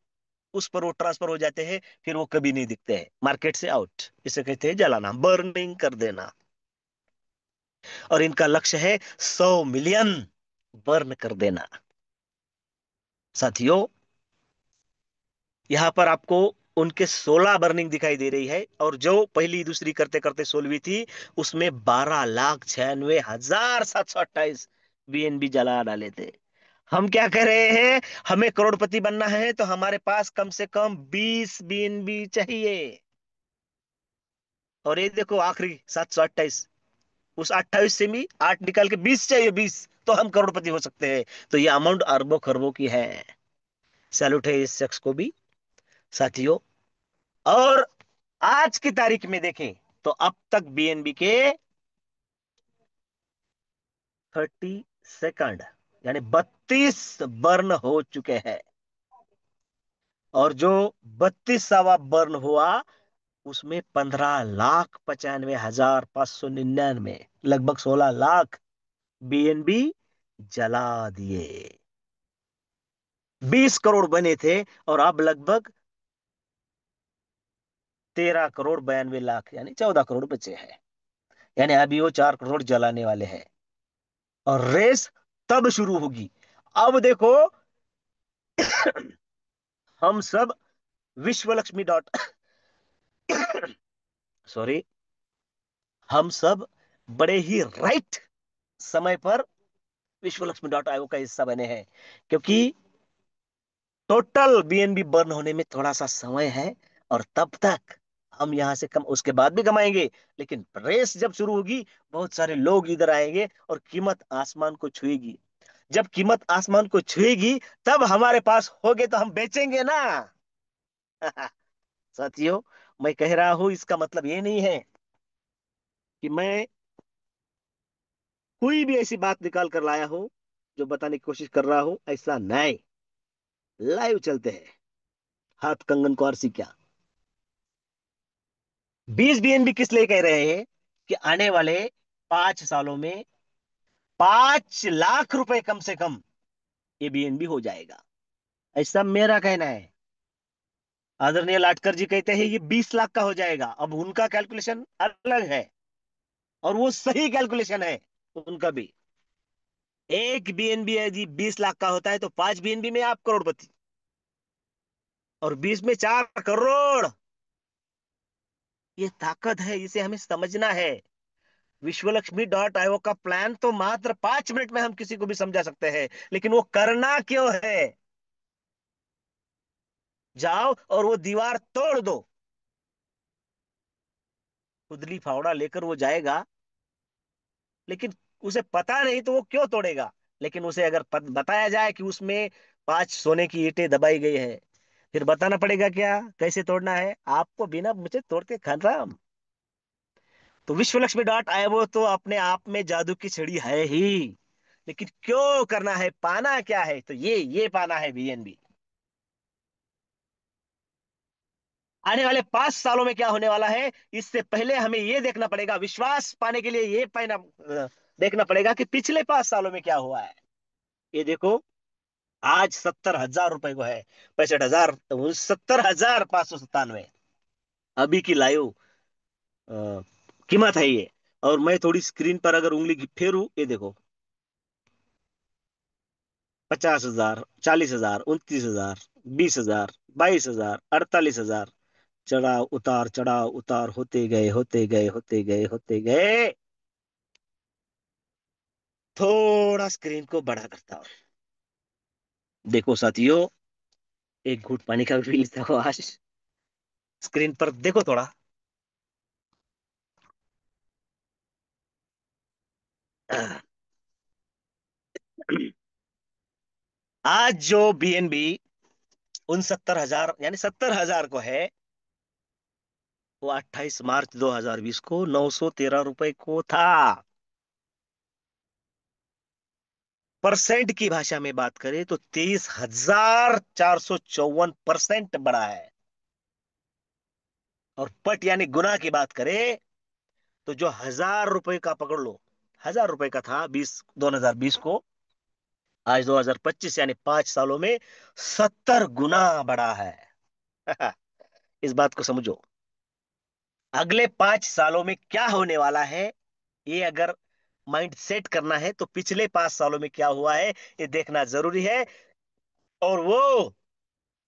उस पर वो ट्रांसफर हो जाते हैं, फिर वो कभी नहीं दिखते हैं, मार्केट से आउट। इसे कहते हैं जलाना, बर्निंग कर देना। और इनका लक्ष्य है 100 मिलियन बर्न कर देना। साथियों, यहां पर आपको उनके 16 बर्निंग दिखाई दे रही है, और जो पहली दूसरी करते करते 16वीं थी, उसमें 12,96,728 बीएनबी जला डाले थे। हम क्या कह रहे हैं, हमें करोड़पति बनना है तो हमारे पास कम से कम 20 बीएनबी चाहिए। और ये देखो आखिरी 728, उस 28 से भी 8 निकाल के 20 चाहिए, 20 तो हम करोड़पति हो सकते हैं। तो ये अमाउंट अरबों खरबों की है। सैल्यूट है इस शख्स को भी साथियों। और आज की तारीख में देखें तो अब तक बीएनबी के 32 यानी 32 बर्न हो चुके हैं। और जो 32वां बर्न हुआ, उसमें 15,95,599, लगभग 16 लाख बीएनबी जला दिए। 20 करोड़ बने थे, और अब लगभग 13,92,00,000 यानी 14 करोड़ बचे हैं। यानी अभी वो 4 करोड़ जलाने वाले हैं, और रेस तब शुरू होगी। अब देखो, हम सब विश्व लक्ष्मी डॉट सॉरी, हम सब बड़े ही राइट समय पर विश्वलक्ष्मी.io का हिस्सा बने हैं, क्योंकि टोटल बीएनबी बर्न होने में थोड़ा सा समय है, और तब तक हम यहां से कम, उसके बाद भी कमाएंगे। लेकिन रेस जब शुरू होगी, बहुत सारे लोग इधर आएंगे और कीमत आसमान को छुएगी। जब कीमत आसमान को छुएगी, तब हमारे पास होगे तो हम बेचेंगे ना। साथियों, मैं कह रहा हूं, इसका मतलब ये नहीं है कि मैं कोई भी ऐसी बात निकाल कर लाया हूं जो बताने की कोशिश कर रहा हूं, ऐसा नहीं। लाइव चलते हैं, हाथ कंगन को आरसी क्या। 20 बीएनबी किस लिए कह रहे हैं, कि आने वाले 5 सालों में 5 लाख रुपए कम से कम ये बीएनबी हो जाएगा। ऐसा मेरा कहना है। आदरणीय लाटकर जी कहते हैं ये 20 लाख का हो जाएगा। अब उनका कैलकुलेशन अलग है, और वो सही कैलकुलेशन है उनका भी। एक बीएनबी यदि 20 लाख का होता है तो 5 बीएनबी में आप करोड़पति, और 20 में 4 करोड़। ये ताकत है, इसे हमें समझना है। विश्वलक्ष्मी.io का प्लान तो मात्र 5 मिनट में हम किसी को भी समझा सकते हैं, लेकिन वो करना क्यों है? जाओ और वो दीवार तोड़ दो। खुदली फावड़ा लेकर वो जाएगा, लेकिन उसे पता नहीं तो वो क्यों तोड़ेगा? लेकिन उसे अगर बताया जाए कि उसमें 5 सोने की ईंटें दबाई गई है, फिर बताना पड़ेगा क्या कैसे तोड़ना है आपको, बिना मुझे तोड़ के खाना। तो विश्वलक्ष्मी.io तो अपने आप में जादू की छड़ी है ही, लेकिन क्यों करना है, पाना क्या है? तो ये पाना है बीएनबी। आने वाले 5 सालों में क्या होने वाला है, इससे पहले हमें ये देखना पड़ेगा। विश्वास पाने के लिए ये पाना देखना पड़ेगा कि पिछले 5 सालों में क्या हुआ है। ये देखो, आज 70,000 रुपए को है, 65,000, 70,597 अभी की लाइव कीमत है ये। और मैं थोड़ी स्क्रीन पर अगर उंगली फेरू, ये देखो, 50,000, 40,000, 29,000, 20,000, 22,000, 48,000, चढ़ाव उतार होते गए होते गए होते गए होते गए। थोड़ा स्क्रीन को बड़ा करता हूं। देखो साथियों, एक घूंट पानी का भी लेता हूं आज। स्क्रीन पर देखो थोड़ा। आज जो बीएनबी 69,000 यानी 70,000 को है, वो 28 मार्च 2020 को 913 रुपए को था। परसेंट की भाषा में बात करें तो 23,454% बढ़ा है। और पट यानी गुना की बात करें तो जो 1,000 रुपए का पकड़ लो, 1,000 रुपए का था 2020 को, आज 2025 यानी 5 सालों में 70 गुना बढ़ा है। इस बात को समझो। अगले 5 सालों में क्या होने वाला है, ये अगर माइंड सेट करना है तो पिछले 5 सालों में क्या हुआ है ये देखना जरूरी है। और वो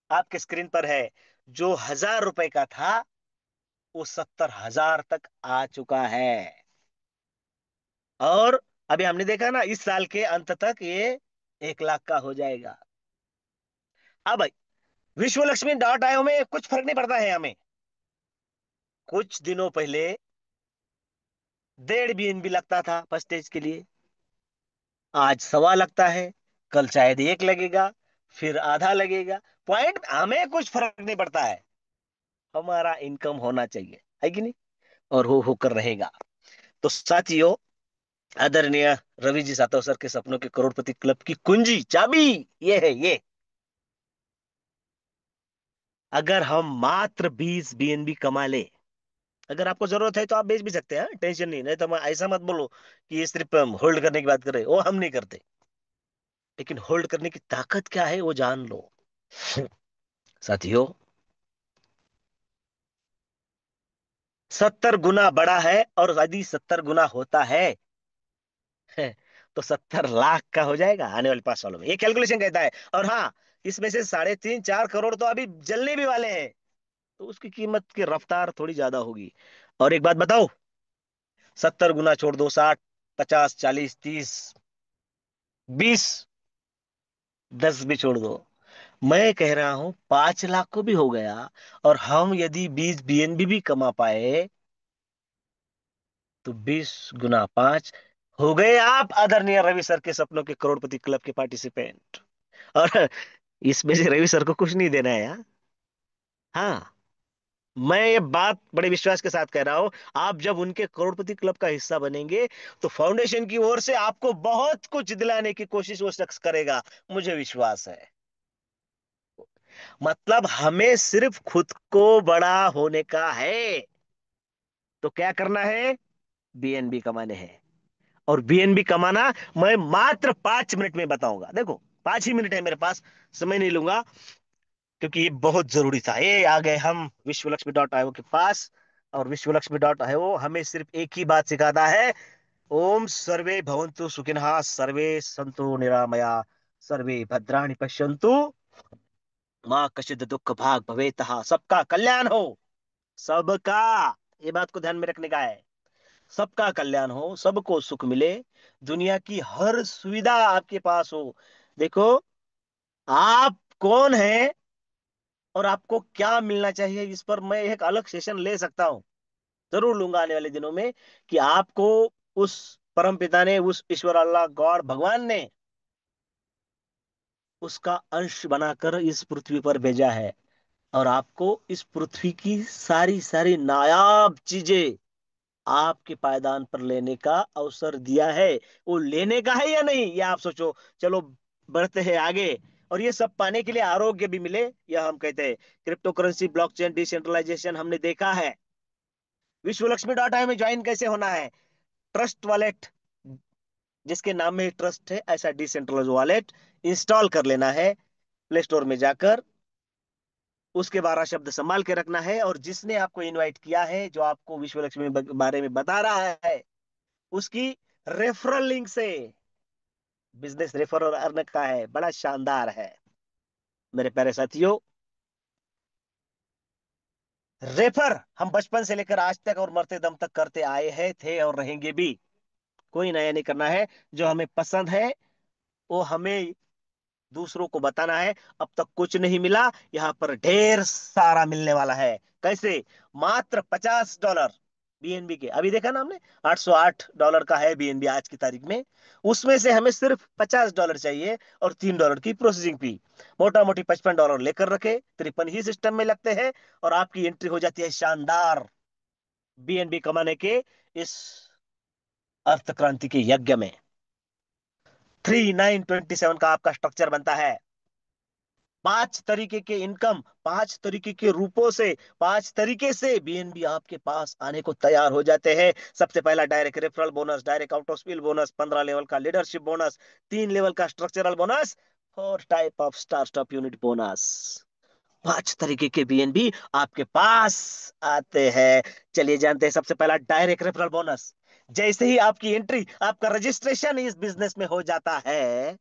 आपके स्क्रीन पर है। जो 1,000 रुपए का था वो 70,000 तक आ चुका है। और अभी हमने देखा ना, इस साल के अंत तक ये 1 लाख का हो जाएगा। अब भाई, विश्वलक्ष्मी.io में कुछ फर्क नहीं पड़ता है हमें। कुछ दिनों पहले 1.5 बीएनबी लगता था फर्स्ट स्टेज के लिए, आज 1.25 लगता है, कल शायद 1 लगेगा, फिर आधा लगेगा। पॉइंट हमें कुछ फर्क नहीं पड़ता है, हमारा इनकम होना चाहिए, है कि नहीं? और हो होकर रहेगा। तो साथियों, आदरणीय रवि जी सातव सर के सपनों के करोड़पति क्लब की कुंजी चाबी ये है, ये। अगर हम मात्र 20 बीएनबी कमा ले, अगर आपको जरूरत है तो आप बेच भी सकते हैं, टेंशन नहीं। नहीं तो मैं ऐसा मत बोलो कि ये सिर्फ होल्ड करने की बात कर रहे हैं, वो हम नहीं करते। लेकिन होल्ड करने की ताकत क्या है वो जान लो साथियों। 70 गुना बड़ा है, और यदि 70 गुना होता है तो 70 लाख का हो जाएगा आने वाले 5 सालों में, ये कैलकुलेशन कहता है। और हाँ, इसमें से 3.5 4 करोड़ तो अभी जलने भी वाले हैं, तो उसकी कीमत की रफ्तार थोड़ी ज्यादा होगी। और एक बात बताओ, 70 गुना छोड़ दो, 60, 50, 40, 30, 20, 10 भी छोड़ दो, मैं कह रहा हूं 5 लाख को भी हो गया। और हम यदि 20 बीएनबी भी कमा पाए तो 20 गुना 5 हो गए आप आदरणीय रवि सर के सपनों के करोड़पति क्लब के पार्टिसिपेंट। और इसमें से रवि सर को कुछ नहीं देना है यार। हाँ, मैं ये बात बड़े विश्वास के साथ कह रहा हूं। आप जब उनके करोड़पति क्लब का हिस्सा बनेंगे तो फाउंडेशन की ओर से आपको बहुत कुछ दिलाने की कोशिश वो शख्स करेगा, मुझे विश्वास है। मतलब हमें सिर्फ खुद को बड़ा होने का है, तो क्या करना है? बीएनबी कमाने हैं। और बीएनबी कमाना मैं मात्र 5 मिनट में बताऊंगा, देखो। 5 ही मिनट है मेरे पास, समय नहीं लूंगा, क्योंकि ये बहुत जरूरी था। ये आ गए हम विश्वलक्ष्मी.io के पास, और विश्वलक्ष्मी.io हमें सिर्फ एक ही बात सिखाता है। ओम सर्वे भवन्तु सुखिनः, सर्वे सन्तु निरामया, सर्वे भद्राणि पश्यन्तु, माँ कश्चित् दुख भाग भवेतः। सबका कल्याण हो, सबका, ये बात को ध्यान में रखने का है। सबका कल्याण हो, सबको सुख मिले, दुनिया की हर सुविधा आपके पास हो। देखो, आप कौन है और आपको क्या मिलना चाहिए, इस पर मैं एक अलग सेशन ले सकता हूं, जरूर लूंगा आने वाले दिनों में। कि आपको उस परम पिता ने, उस ईश्वर अल्लाह गॉड भगवान ने उसका अंश बनाकर इस पृथ्वी पर भेजा है, और आपको इस पृथ्वी की सारी सारी नायाब चीजें आपके पायदान पर लेने का अवसर दिया है। वो लेने का है या नहीं, ये आप सोचो। चलो, बढ़ते हैं आगे। और ये सब पाने के लिए आरोग्य भी मिले, यह हम कहते हैं। क्रिप्टो करेंसी, ब्लॉकचेन, डिसेंट्रलाइजेशन हमने देखा है। विश्वलक्ष्मी.io में ज्वाइन कैसे होना है? ट्रस्ट वॉलेट, जिसके नाम में ट्रस्ट है, ऐसा डिसेंट्रलाइज वॉलेट इंस्टॉल कर लेना है प्ले स्टोर में जाकर। उसके 12 शब्द संभाल के रखना है, और जिसने आपको इनवाइट किया है, जो आपको विश्वलक्ष्मी बारे में बता रहा है, उसकी रेफरल लिंक से बिजनेस रेफर और अर्न का है, बड़ा शानदार है मेरे प्यारे साथियों। रेफर हम बचपन से लेकर आज तक और मरते दम तक करते आए हैं, थे और रहेंगे भी। कोई नया नहीं करना है। जो हमें पसंद है वो हमें दूसरों को बताना है। अब तक कुछ नहीं मिला, यहाँ पर ढेर सारा मिलने वाला है। कैसे? मात्र $50 बीएनबी के, अभी देखा ना हमने, $808 का है बीएनबी आज की तारीख में। उसमें से हमें सिर्फ $50 चाहिए, और $3 की प्रोसेसिंग फी। मोटा मोटी $55 लेकर रखे, 53 ही सिस्टम में लगते हैं, और आपकी एंट्री हो जाती है शानदार बीएनबी कमाने के इस अर्थ क्रांति के यज्ञ में। 3927 का आपका स्ट्रक्चर बनता है। 5 तरीके के इनकम, 5 तरीके के रूपों से, 5 तरीके से बीएनबी आपके पास आने को तैयार हो जाते हैं। सबसे पहला direct referral bonus, direct out of spill bonus, 15 level का लीडरशिप बोनस, 3 लेवल का structural bonus, 4 type of startup unit bonus. 5 तरीके के बीएनबी आपके पास आते हैं। चलिए जानते हैं सबसे पहला डायरेक्ट रेफरल बोनस। जैसे ही आपकी एंट्री, आपका रजिस्ट्रेशन इस बिजनेस में हो जाता है,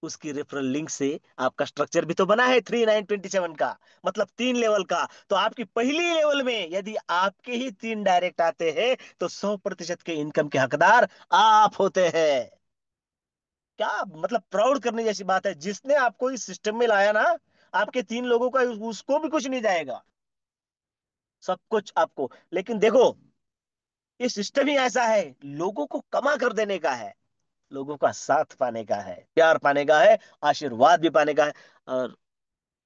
उसकी रेफरल लिंक से आपका स्ट्रक्चर भी तो बना है 3927 का, मतलब 3 लेवल का। तो आपकी पहली लेवल में यदि आपके ही 3 डायरेक्ट आते हैं, तो 100% के इनकम के हकदार आप होते हैं। क्या मतलब, प्राउड करने जैसी बात है। जिसने आपको इस सिस्टम में लाया ना, आपके 3 लोगों का उसको भी कुछ नहीं जाएगा, सब कुछ आपको। लेकिन देखो, ये सिस्टम ही ऐसा है, लोगों को कमा कर देने का है, लोगों का साथ पाने का है, प्यार पाने का है, आशीर्वाद भी पाने का है, और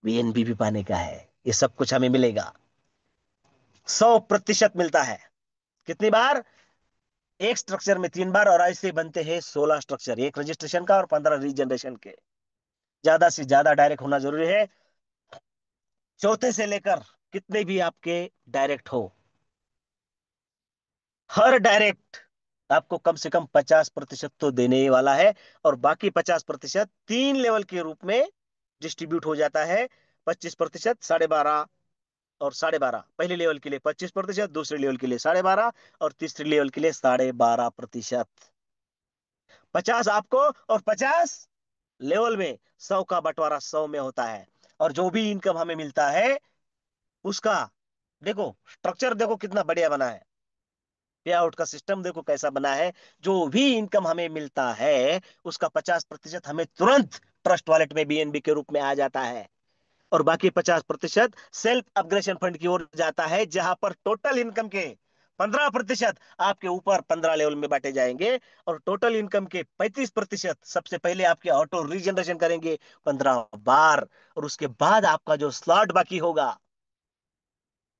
बीएनबी भी पाने का है। ये सब कुछ हमें मिलेगा, 100% मिलता है। कितनी बार? एक स्ट्रक्चर में 3 बार, और ऐसे बनते हैं 16 स्ट्रक्चर, एक रजिस्ट्रेशन का और 15 रीजनरेशन के। ज्यादा से ज्यादा डायरेक्ट होना जरूरी है। चौथे से लेकर कितने भी आपके डायरेक्ट हो, हर डायरेक्ट आपको कम से कम 50% तो देने ही वाला है, और बाकी 50% 3 लेवल के रूप में डिस्ट्रीब्यूट हो जाता है। 25%, 12.5, और 12.5, पहले लेवल के लिए 25%, दूसरे लेवल के लिए 12.5, और तीसरे लेवल के लिए 12.5%। 50 आपको, और 50 लेवल में। 100 का बंटवारा 100 में होता है। और जो भी इनकम हमें मिलता है उसका, देखो स्ट्रक्चर देखो कितना बढ़िया बना है, पे आउट का सिस्टम देखो कैसा बना है। जो भी इनकम हमें मिलता है, उसका 50% हमें तुरंत ट्रस्ट वॉलेट में बीएनबी के रूप में आ जाता है, और बाकी 50% सेल्फ अपग्रेडेशन फंड की ओर जाता है, जहां पर टोटल इनकम के 15% आपके ऊपर 15 लेवल में बांटे जाएंगे, और टोटल इनकम के 35% सबसे पहले आपके ऑटो रीजनरेशन करेंगे 15 बार। और उसके बाद आपका जो स्लॉट बाकी होगा,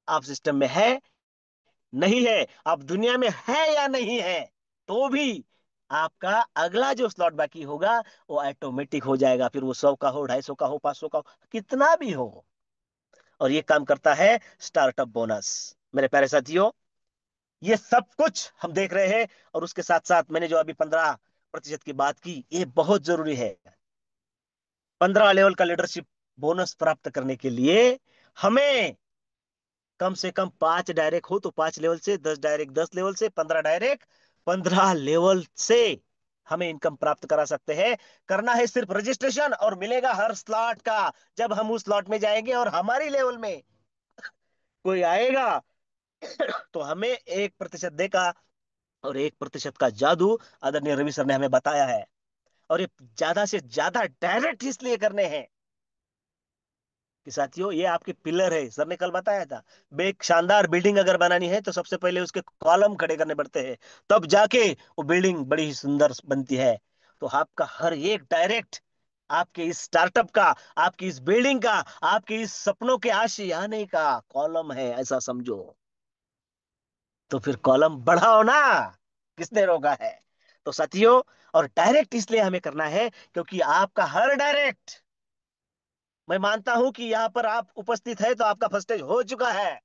आप सिस्टम में है नहीं है, आप दुनिया में है या नहीं है, तो भी आपका अगला जो स्लॉट बाकी होगा वो ऑटोमेटिक हो जाएगा। फिर वो 100 का हो, 250 का हो, 500 का हो, कितना भी हो। और ये काम करता है स्टार्टअप बोनस। मेरे प्यारे साथियों, ये सब कुछ हम देख रहे हैं, और उसके साथ साथ मैंने जो अभी 15% की बात की, ये बहुत जरूरी है। 15 लेवल का लीडरशिप बोनस प्राप्त करने के लिए हमें कम से कम 5 डायरेक्ट हो तो 5 लेवल से, 10 डायरेक्ट 10 लेवल से, 15 डायरेक्ट 15 लेवल से हमें इनकम प्राप्त करा सकते हैं। करना है सिर्फ रजिस्ट्रेशन और मिलेगा हर स्लॉट का। जब हम उस स्लॉट में जाएंगे और हमारी लेवल में कोई आएगा तो हमें 1% देगा। और 1% का जादू आदरणीय रवि सर ने हमें बताया है। और ये ज्यादा से ज्यादा डायरेक्ट इसलिए करने हैं कि साथियों ये आपके पिलर है। सर ने कल बताया था, एक शानदार बिल्डिंग अगर बनानी है तो सबसे पहले उसके कॉलम खड़े करने पड़ते हैं, तब जाके वो बिल्डिंग बड़ी ही सुंदर बनती है। तो आपका हर एक डायरेक्ट आपके इस स्टार्टअप का, आपकी इस बिल्डिंग का, आपके इस सपनों के आशियाने का कॉलम है, ऐसा समझो। तो फिर कॉलम बढ़ाओ ना, किसने रोका है? तो साथियों, और डायरेक्ट इसलिए हमें करना है क्योंकि आपका हर डायरेक्ट, मैं मानता हूं कि यहां पर आप उपस्थित है तो आपका फर्स्ट स्टेज हो चुका है।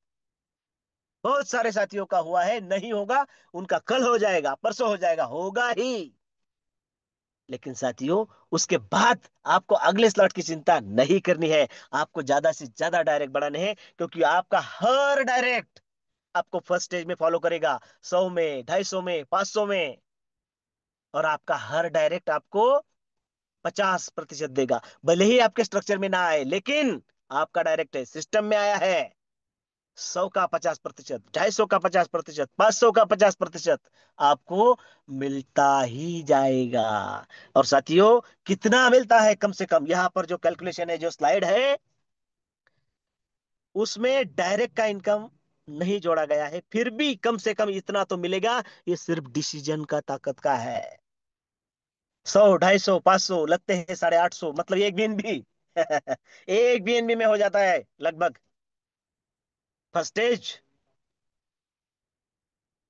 बहुत सारे साथियों का हुआ है, नहीं होगा उनका कल हो जाएगा, परसों हो जाएगा, होगा ही। लेकिन साथियों, उसके बाद आपको अगले स्लॉट की चिंता नहीं करनी है। आपको ज्यादा से ज्यादा डायरेक्ट बढ़ाने हैं क्योंकि आपका हर डायरेक्ट आपको फर्स्ट स्टेज में फॉलो करेगा, 100 में, 250 में, 500 में। और आपका हर डायरेक्ट आपको 50% देगा। भले ही आपके स्ट्रक्चर में ना आए, लेकिन आपका डायरेक्ट है, सिस्टम में आया है। 100 का 50%, 250 का 50%, 500 का 50% आपको मिलता ही जाएगा। और साथियों, कितना मिलता है? कम से कम यहां पर जो कैलकुलेशन है, जो स्लाइड है, उसमें डायरेक्ट का इनकम नहीं जोड़ा गया है, फिर भी कम से कम इतना तो मिलेगा। ये सिर्फ डिसीजन का ताकत का है। 100, 250, 500 लगते हैं 850, मतलब एक बीएनबी एक बीएनबी में हो जाता है लगभग। फर्स्ट स्टेज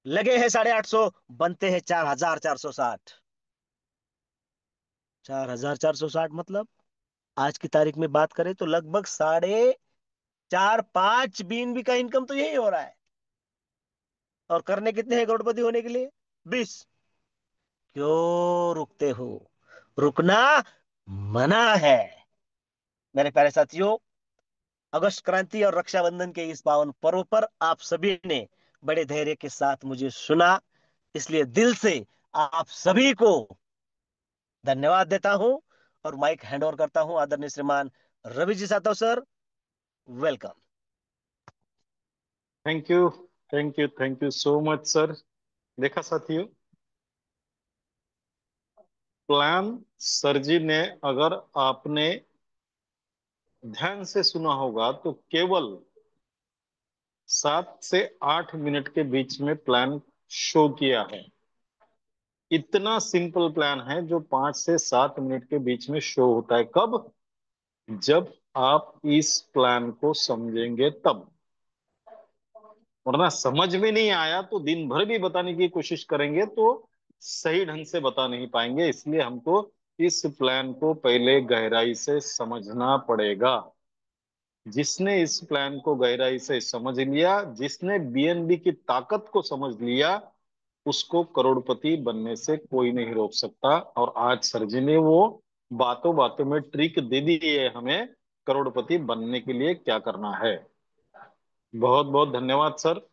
लगे हैं 850, बनते हैं 4460। 4460 मतलब आज की तारीख में बात करें तो लगभग 4.5 5 बीएनबी का इनकम तो यही हो रहा है। और करने कितने हैं करोड़पति होने के लिए? 20। क्यों रुकते हो? रुकना मना है। मेरे प्यारे साथियों, अगस्त क्रांति और रक्षाबंधन के इस पावन पर्व पर आप सभी ने बड़े धैर्य के साथ मुझे सुना, इसलिए दिल से आप सभी को धन्यवाद देता हूं। और माइक हैंड ओवर करता हूं आदरणीय श्रीमान Ravi ji Satav sir. Welcome. Thank you, thank you, thank you so much sir. देखा साथियों, प्लान सर जी ने, अगर आपने ध्यान से सुना होगा तो केवल 7 से 8 मिनट के बीच में प्लान शो किया है। इतना सिंपल प्लान है जो 5 से 7 मिनट के बीच में शो होता है। कब? जब आप इस प्लान को समझेंगे तब। वरना समझ में नहीं आया तो दिन भर भी बताने की कोशिश करेंगे तो सही ढंग से बता नहीं पाएंगे। इसलिए हमको इस प्लान को पहले गहराई से समझना पड़ेगा। जिसने इस प्लान को गहराई से समझ लिया, जिसने बीएनबी की ताकत को समझ लिया, उसको करोड़पति बनने से कोई नहीं रोक सकता। और आज सर जी ने वो बातों बातों में ट्रिक दे दी है हमें, करोड़पति बनने के लिए क्या करना है। बहुत बहुत धन्यवाद सर,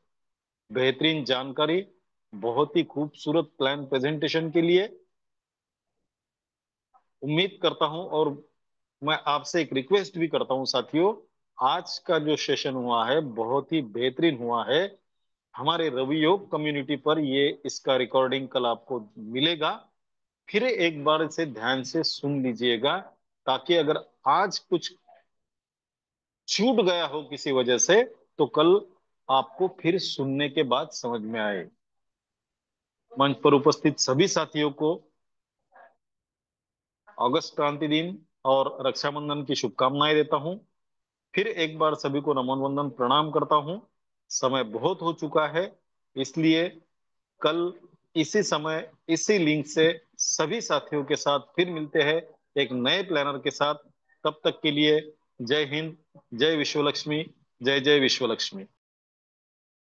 बेहतरीन जानकारी, बहुत ही खूबसूरत प्लान प्रेजेंटेशन के लिए। उम्मीद करता हूं, और मैं आपसे एक रिक्वेस्ट भी करता हूं साथियों, आज का जो सेशन हुआ है बहुत ही बेहतरीन हुआ है। हमारे रवि योग कम्युनिटी पर ये इसका रिकॉर्डिंग कल आपको मिलेगा। फिर एक बार इसे ध्यान से सुन लीजिएगा, ताकि अगर आज कुछ छूट गया हो किसी वजह से तो कल आपको फिर सुनने के बाद समझ में आए। मंच पर उपस्थित सभी साथियों को अगस्त क्रांति दिन और रक्षाबंधन की शुभकामनाएं देता हूं। फिर एक बार सभी को नमन वंदन प्रणाम करता हूं। समय बहुत हो चुका है, इसलिए कल इसी समय इसी लिंक से सभी साथियों के साथ फिर मिलते हैं एक नए प्लानर के साथ। तब तक के लिए जय हिंद, जय विश्वलक्ष्मी, जय जय विश्वलक्ष्मी।